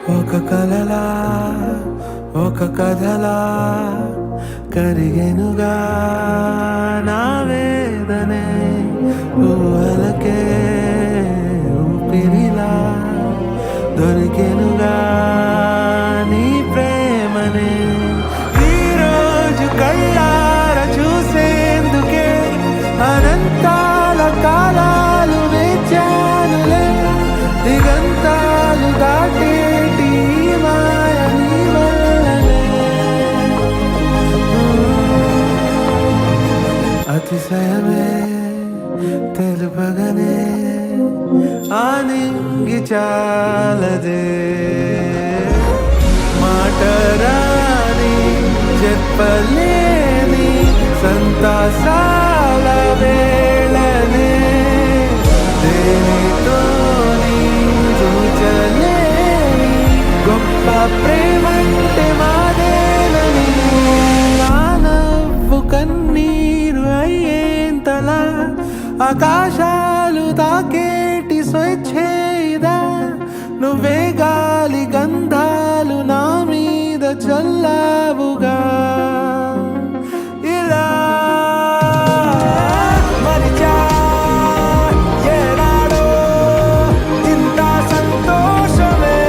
ఒక కలలా ఒక కథలా కరిగెనుగా నా వేదనే ఊహలకే ఊపిరిలా దొరికెనుగా నీ ప్రేమనే ఈరోజు కళ్ళార చూసేందుకే అనంతాల కాలాలు వేచానులే దిగంతాలు దాటేటి ఈ మాయ నీ వల్లనే అతిశయమే తెలుపగనే ఆనింగి చాలదే మాటరాని చెప్పలేని సంతాసాల వేళనే దేనితోని చూచలేని గొప్ప ప్రేమంటే మాదేనని నా నవ్వు కన్నీరు అయ్యేంతలా ఆకాశాలు తాకేటి స్వేచ్ఛేదా నువ్వే గాలి గంధాలు నా మీద చల్లావుగా ఇలా మరిచా ఏనాడో ఇంత సంతోషమే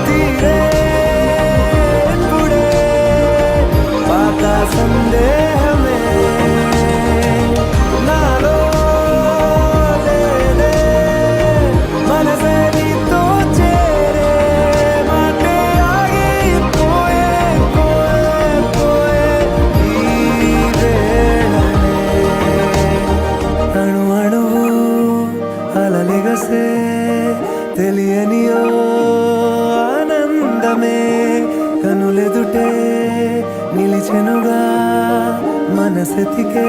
తీరే ఇప్పుడే పాత సందేహమే నాలో లేదే మనసే నీతో చేరే మాటే ఆగిపోయే పోయే పోయే ఈ వేళనే అణు అణువు అలలెగసే తెలియని ఓ ఆనందమే కనులెదుటే నిలిచెనుగా మనసెతికే